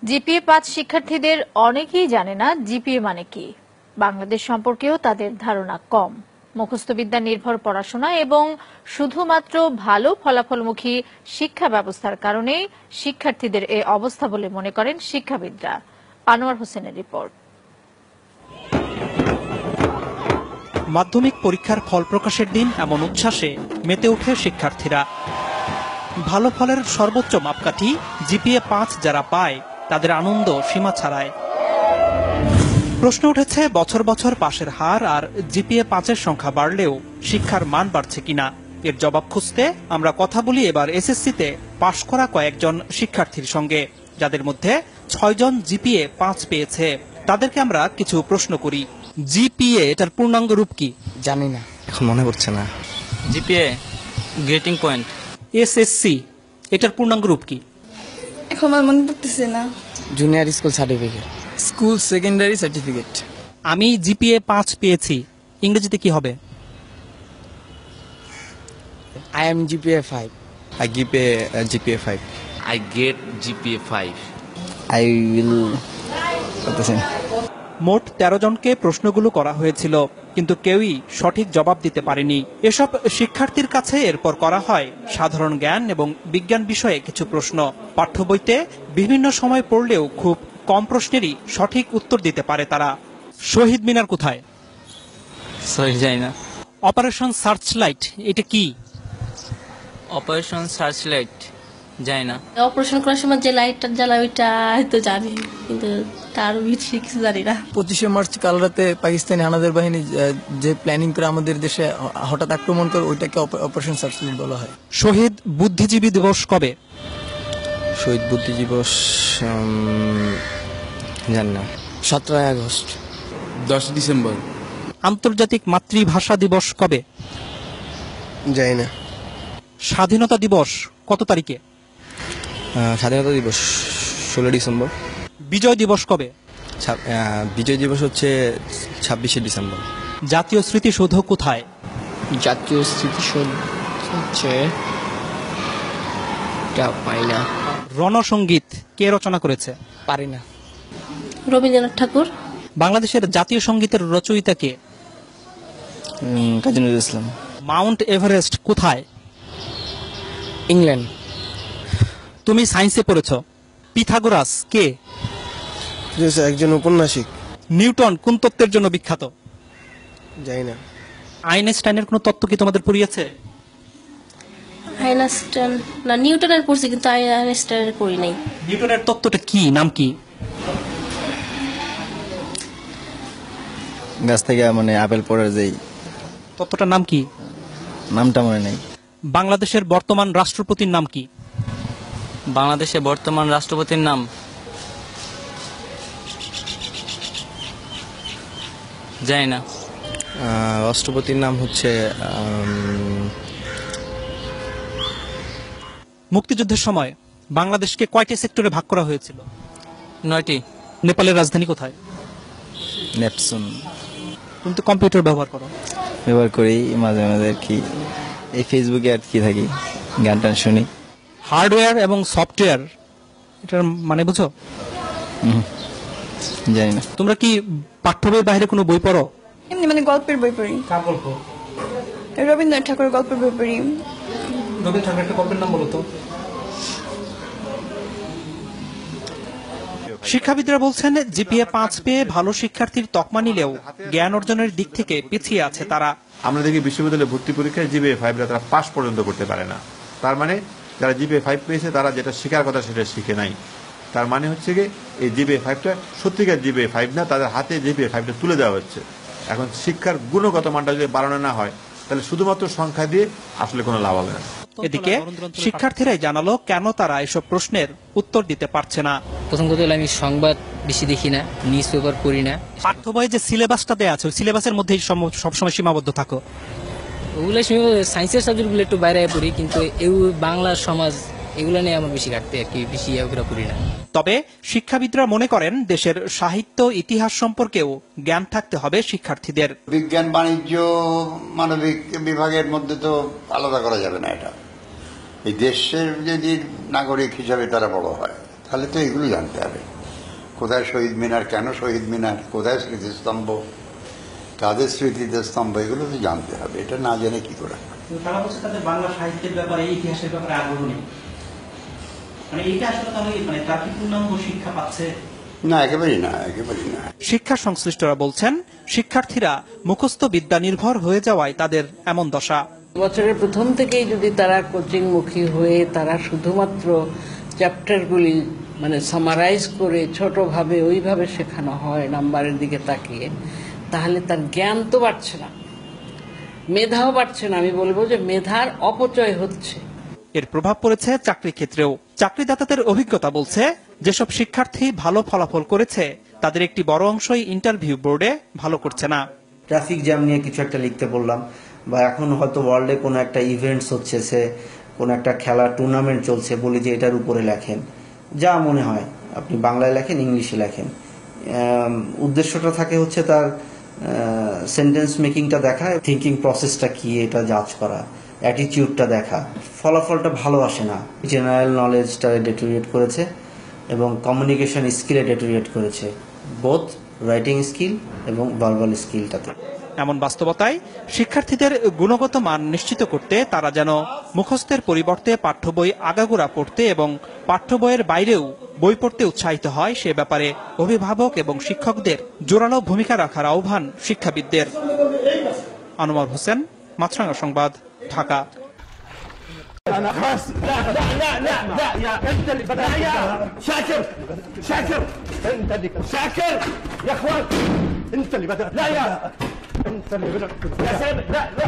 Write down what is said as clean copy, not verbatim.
GPA five শিক্ষার্থীদের অনেকেই জানে না জিপিএ মানে কি। বাংলাদেশ সম্পর্কেও তাদের ধারণা কম। মুখস্থবিদ্যা নির্ভর পড়াশোনা এবং শুধুমাত্র ভালো ফলাফলমুখী শিক্ষা ব্যবস্থার কারণেই শিক্ষার্থীদের এই অবস্থা বলে মনে করেন শিক্ষাবিদরা। আনোয়ার হোসেনের রিপোর্ট। মাধ্যমিক পরীক্ষার ফল প্রকাশের দিন এমন উচ্ছ্বাসে মেতে ওঠে শিক্ষার্থীরা। ভালো ফলের সর্বোচ্চ মাপকাঠি জিপিএ-৫ যারা পায় তাদের আনন্দ সীমা ছাড়ায়। প্রশ্ন উঠেছে বছর বছর পাশের হার আর জিপিএ-৫-এর সংখ্যা বাড়লেও শিক্ষার মান বাড়ছে কিনা। এর জবাব খুঁজতে আমরা কথা বলি এবার এসএসসিতে পাশ করা কয়েকজন শিক্ষার্থীর সঙ্গে, যাদের মধ্যে ৬ জন জিপিএ-৫ পেয়েছে। তাদেরকে আমরা কিছু প্রশ্ন করি। জিপিএ এটার পূর্ণাঙ্গ রূপ কি? জানি না, এখন মনে পড়ছে না। GPA grating point. এসএসসি এটার পূর্ণাঙ্গ রূপ কি? এখন আমার মনে পড়তেছে না। Junior school certificate. School secondary certificate. আমি জিপিএ-৫ পেয়েছি, ইংরেজিতে কি হবে? I am GPA 5. I give a GPA 5. I get GPA 5. I will. মোট ১৩ জনকে প্রশ্নগুলো করা হয়েছিল, কিন্তু কেউই সঠিক জবাব দিতে পারেনি। এসব শিক্ষার্থীর কাছে এরপর করা হয় সাধারণ জ্ঞান এবং বিজ্ঞান বিষয়ে কিছু প্রশ্ন। পাঠ্য বইতে বিভিন্ন সময় পড়লেও খুব কম প্রশ্নেরই সঠিক উত্তর দিতে পারে তারা। শহীদ মিনার কোথায়? সরি, জানি না। অপারেশন সার্চলাইট এটা কি? অপারেশন সার্চলাইট জানি না। অপারেশন করার সময় যে লাইটটা জ্বালায় ওইটা হয়তো জানি, কিন্তু তার বেশি কিছু জানি না। 25শে মার্চ কাল রাতে পাকিস্তানি হানাদার বাহিনী যে প্ল্যানিং করে আমাদের দেশে হঠাৎ আক্রমণ করে, ওইটাকে অপারেশন সার্চলাইট বলা হয়। শহীদ বুদ্ধিজীবী দিবস কবে? শহীদ বুদ্ধি দিবস জানি না। 17 আগস্ট। 10 ডিসেম্বর। আন্তর্জাতিক মাতৃভাষা দিবস কবে? জানি না। স্বাধীনতা দিবস কত তারিখে? স্বাধীনতা দিবস 16 ডিসেম্বর। বিজয় দিবস কবে? বিজয় দিবস হচ্ছে 26শে ডিসেম্বর। জাতীয় স্মৃতিসৌধ কোথায়? জাতীয় স্মৃতিসৌধ হচ্ছে পাই না। রণসঙ্গীত কে রচনা করেছে? পারি না। রবীন্দ্রনাথ ঠাকুর। বাংলাদেশের জাতীয় সঙ্গীতের রচয়িতা কে? কাজী নজরুল ইসলাম। মাউন্ট এভারেস্ট কোথায়? ইংল্যান্ড। তুমি সায়েন্সে পড়েছ। পিথাগোরাস কে? একজন ঔপন্যাসিক। নিউটন কোন তত্ত্বের জন্য বিখ্যাত? জানি না। আইনস্টাইনের কোন তত্ত্ব কি তোমাদের পড়িয়েছে? আইনস্টাইন না, নিউটনের পড়ছি, কিন্তু আইনস্টাইনের পড়ি নাই। নিউটনের তত্ত্বটা কি, নাম কি? গাছ থেকে মানে আপেল পড়ার যেই তত্ত্বটার নাম কি? নামটা মনে নেই। বাংলাদেশের বর্তমান রাষ্ট্রপতির নাম কি? বাংলাদেশের বর্তমান রাষ্ট্রপতির নাম জানি না। রাষ্ট্রপতির নাম হচ্ছে মুক্তিযুদ্ধের সময় বাংলাদেশকে কয়টি সেক্টরে ভাগ করা হয়েছিল? 9টি। নেপালের রাজধানী কোথায়? নেপসুন। তুমি তো কম্পিউটার ব্যবহার করো। ব্যবহার করি মাঝে মাঝে আর কি, এই ফেসবুকে আর কি থাকি, গান টান শুনি। হার্ডওয়্যার এবং সফটওয়্যার এটার মানে বুঝো? জানি না। তোমরা কি পাঠ্য বইয়ের বাইরে কোনো বই পড়ো? এমনি মানে গল্পের বই পড়ি। কার গল্প? রবীন্দ্রনাথ ঠাকুরের গল্পের বই পড়ি। রবীন্দ্রনাথ ঠাকুরের একটা গল্পের নাম বলো তো। শিক্ষাবিদরা বলছেন জিপিএ-৫ পেয়ে ভালো শিক্ষার্থীর তকমা নিলেও জ্ঞান অর্জনের দিক থেকে পিছিয়ে আছে তারা। আমরা দেখি বিশ্ববিদ্যালয়ে ভর্তি পরীক্ষায় জিপিএ-৫ তারা পাস পর্যন্ত করতে পারে না। তার মানে যারা জিপিএ-৫ পেয়েছে তারা যেটা শেখার কথা সেটা শিখে নাই। তার মানে হচ্ছে কি এই জিপিএ-৫টা সত্যিকার জিপিএ-৫ না, তাদের হাতে জিপিএ-৫টা তুলে দেওয়া হচ্ছে। এখন শিক্ষার গুণগত মানটা যদি বাড়ানো না হয়, তাহলে শুধুমাত্র সংখ্যা দিয়ে আসলে কোনো লাভ হবে না। এদিকে শিক্ষার্থীরাই জানালো কেন তারা এসব প্রশ্নের উত্তর দিতে পারছে না। প্রথম কথা হলো আমি সংবাদ বেশি দেখি না, নিউজ পেপার পড়ি না। পাঠ্য বইয়ে যে সিলেবাসটা দেওয়া আছে ওই সিলেবাসের মধ্যেই সবসময় সীমাবদ্ধ থাকো। ওগুলো সায়েন্সের সাবজেক্টগুলো একটু বাইরে পড়ি, কিন্তু বাংলা সমাজ এগুলো নিয়ে আমার বেশি ঘাটতে আর কি, বেশি ওগুলো পড়ি না। তবে শিক্ষাবিদরা মনে করেন দেশের সাহিত্য ইতিহাস সম্পর্কেও জ্ঞান থাকতে হবে শিক্ষার্থীদের। বিজ্ঞান, বাণিজ্য, মানবিক বিভাগের মধ্যে তো আলাদা করা যাবে না। এটা এই দেশের যদি নাগরিক হিসাবে তারা বড় হয়, তাহলে তো এগুলো জানতে হবে। কোথায় শহীদ মিনার, কেন শহীদ মিনার, কোথায় স্মৃতিস্তম্ভ, কাদের স্মৃতিতে স্তম্ভ, এগুলো তো জানতে হবে। এটা না জেনে কি করে? তারা বলছে তাদের বাংলা সাহিত্যের ব্যাপারে, ইতিহাসের ব্যাপারে আগ্রহ নেই। মানে এটা আসলে তাহলে মানে তার কি পূর্ণাঙ্গ শিক্ষা পাচ্ছে? না, একেবারেই না, একেবারেই না। শিক্ষা সংশ্লিষ্টরা বলছেন, শিক্ষার্থীরা মুখস্থ বিদ্যা নির্ভর হয়ে যাওয়ায় তাদের এমন দশা। বছরের প্রথম থেকেই যদি তারা কোচিং মুখী হয়ে তারা শুধুমাত্র চ্যাপ্টারগুলি মানে সামারাইজ করে ছোটভাবে ওইভাবে শেখানো হয় নাম্বারের দিকে তাকিয়ে, তাহলে তার জ্ঞান তো বাড়ছে না, মেধাও বাড়ছে না। আমি বলবো যে মেধার অপচয় হচ্ছে। এর প্রভাব পড়েছে চাকরি ক্ষেত্রেও। চাকরিদাতাদের অভিজ্ঞতা বলছে, যেসব শিক্ষার্থী ভালো ফলাফল করেছে তাদের একটি বড় অংশই ইন্টারভিউ বোর্ডে ভালো করছে না। ট্রাফিক জ্যাম নিয়ে কিছু একটা লিখতে বললাম, বা এখন হয়তো ওয়ার্ল্ডে কোনো একটা ইভেন্টস হচ্ছে, সে কোনো একটা খেলা টুর্নামেন্ট চলছে, বলি যে এটার উপরে লেখেন, যা মনে হয় আপনি বাংলায় লেখেন, ইংলিশে লেখেন। উদ্দেশ্যটা থাকে হচ্ছে তার সেন্টেন্স মেকিংটা দেখা, থিঙ্কিং প্রসেসটা কি এটা জাজ করা, অ্যাটিটিউডটা দেখা। ফলাফলটা ভালো আসে না। জেনারেল নলেজটা ডেটোরিয়েট করেছে এবং কমিউনিকেশন স্কিলে ডেটোরিয়েট করেছে, বোথ রাইটিং স্কিল এবং ভার্বাল স্কিলটাতে। এমন বাস্তবতায় শিক্ষার্থীদের গুণগত মান নিশ্চিত করতে তারা যেন মুখস্থের পরিবর্তে পাঠ্য বই আগাগোড়া পড়তে এবং পাঠ্য বইয়ের বাইরেও বই পড়তে উৎসাহিত হয়, সে ব্যাপারে অভিভাবক এবং শিক্ষকদের জোরালো ভূমিকা রাখার আহ্বান শিক্ষাবিদদের। আনোয়ার হোসেন, মাছরাঙা সংবাদ, ঢাকা। أنا خلاص لا لا لا لا لا يا أنت اللي بدأت يا شاكر شاكر أنت اللي شاكر يا إخوان أنت اللي بدأت لا يا أنت اللي بدأت يا سامي لا لا